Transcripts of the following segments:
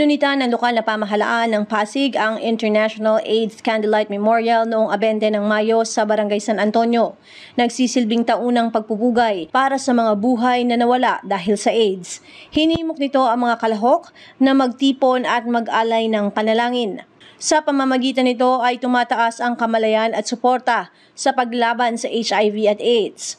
Ginunita ng lokal na pamahalaan ng Pasig ang International AIDS Candlelight Memorial noong 20 ng Mayo sa Barangay San Antonio. Nagsisilbing taunang pagpupugay para sa mga buhay na nawala dahil sa AIDS. Hinimok nito ang mga kalahok na magtipon at mag-alay ng panalangin. Sa pamamagitan nito ay tumataas ang kamalayan at suporta sa paglaban sa HIV at AIDS.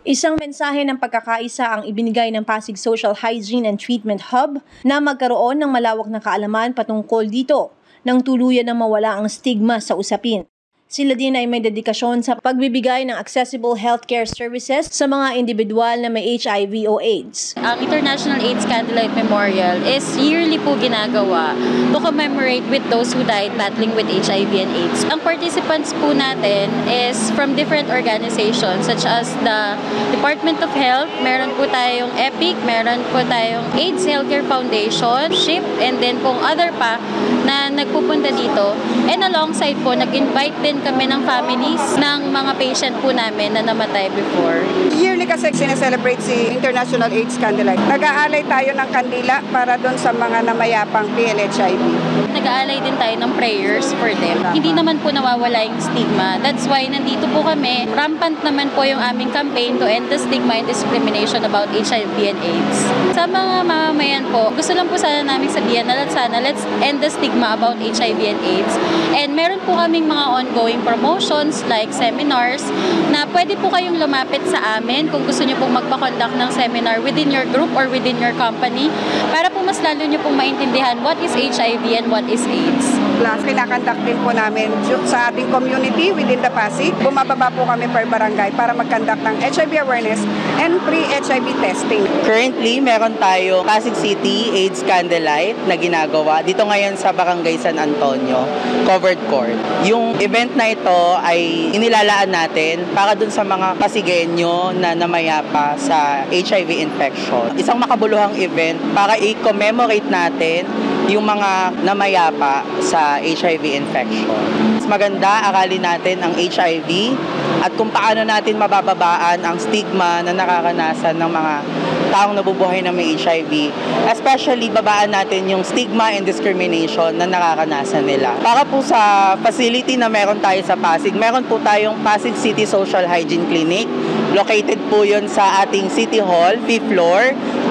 Isang mensahe ng pagkakaisa ang ibinigay ng Pasig Social Hygiene and Treatment Hub na magkaroon ng malawak na kaalaman patungkol dito nang tuluyan na mawala ang stigma sa usapin. Sila din ay may dedikasyon sa pagbibigay ng accessible healthcare services sa mga individual na may HIV o AIDS. Ang International AIDS Candlelight Memorial is yearly po ginagawa to commemorate with those who died battling with HIV and AIDS. Ang participants po natin is from different organizations such as the Department of Health, meron po tayong EPIC, meron po tayong AIDS Healthcare Foundation, SHIP, and then kung other pa na nagpupunta dito. And alongside po, nag-invite din kami ng families ng mga patient po namin na namatay before. Yearly kasi sineselebrate si International AIDS Candlelight. Nag-aalay tayo ng kandila para doon sa mga namayapang PLHIV. Nag-aalay din tayo ng prayers for them. Hindi naman po nawawala yung stigma. That's why nandito po kami. Rampant naman po yung aming campaign to end the stigma and discrimination about HIV and AIDS. Sa mga mamamayan po, gusto lang po sana namin sabihin na let's end the stigma about HIV and AIDS. And meron po kaming mga ongoing promotions like seminars na pwede po kayong lumapit sa amin kung gusto nyo pong magpa-conduct ng seminar within your group or within your company para po mas lalo nyo pong maintindihan what is HIV and what is AIDS. Plus, kinakandak din po namin sa ating community within the Pasig. Bumababa po kami per barangay para mag-conduct ng HIV awareness and pre-HIV testing. Currently, meron tayo Pasig City AIDS Candlelight na ginagawa dito ngayon sa Barangay San Antonio, covered court. Yung event na ito ay inilalaan natin para dun sa mga Pasigenyo na namayapa sa HIV infection. Isang makabuluhang event para i-commemorate natin yung mga namayapa sa HIV infection. Mas maganda aralin natin ang HIV at kung paano natin mabababaan ang stigma na nakakanasan ng mga taong nabubuhay na may HIV. Especially, babaan natin yung stigma and discrimination na nakakanasan nila. Para po sa facility na meron tayo sa Pasig, meron po tayong Pasig City Social Hygiene Clinic. Located po yun sa ating City Hall, 5th floor,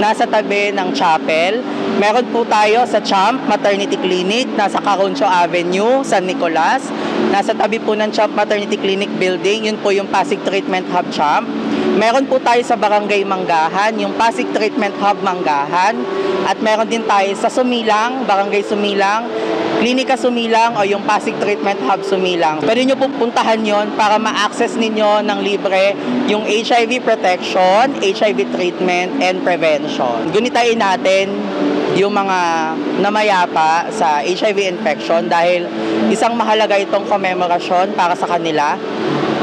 nasa tabi ng chapel. Meron po tayo sa CHAMP Maternity Clinic, nasa Caroncio Avenue, San Nicolas. Nasa tabi po ng CHAMP Maternity Clinic building, yun po yung Pasig Treatment Hub CHAMP. Meron po tayo sa Barangay Manggahan, yung Pasig Treatment Hub Manggahan. At meron din tayo sa Sumilang, Barangay Sumilang, Klinika Sumilang o yung Pasig Treatment Hub Sumilang. Pwede nyo po puntahan yon para ma-access ninyo ng libre yung HIV protection, HIV treatment, and prevention. Gunitain natin yung mga namayapa sa HIV infection dahil isang mahalaga itong komemorasyon para sa kanila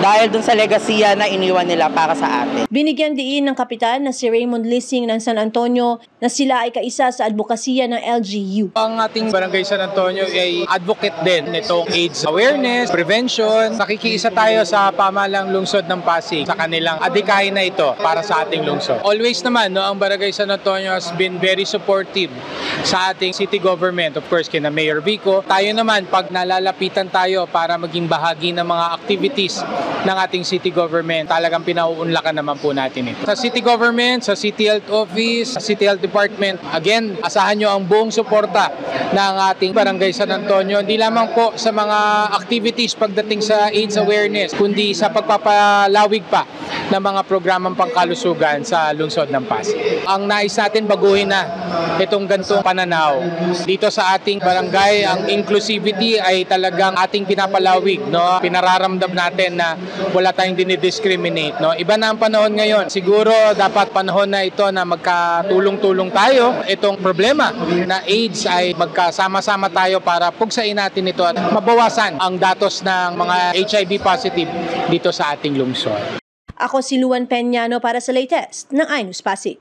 dahil dun sa legasiya na iniwan nila para sa atin. Binigyan diin ng kapitan na si Raymond Lissing ng San Antonio na sila ay kaisa sa advokasya ng LGU. Ang ating Barangay San Antonio ay advocate din nitong AIDS awareness, prevention. Nakikiisa tayo sa pamahalang lungsod ng Pasig sa kanilang adhikain na ito para sa ating lungsod. Always naman, ang Barangay San Antonio has been very supportive sa ating city government. Of course, kina Mayor Vico. Tayo naman, pag nalalapitan tayo para maging bahagi ng mga activities ng ating city government, talagang pinauunlakan naman po natin ito. Sa city government, sa City Health Office, sa City Health Department, again, asahan nyo ang buong suporta ng ating Barangay San Antonio, hindi lamang po sa mga activities pagdating sa AIDS awareness, kundi sa pagpapalawig pa ng mga programang pangkalusugan sa lungsod ng Pasig. Ang nais natin baguhin na itong ganitong pananaw. Dito sa ating barangay, ang inclusivity ay talagang ating pinapalawig, no? Pinararamdam natin na wala tayong dinidiscriminate, no? Iba na ang panahon ngayon. Siguro dapat panahon na ito na magkatulong-tulong tayo. Itong problema na AIDS ay magkasama-sama tayo para pugsain natin ito at mabawasan ang datos ng mga HIV positive dito sa ating lungsod. Ako si Luan Peñano para sa latest ng iNews Pasig.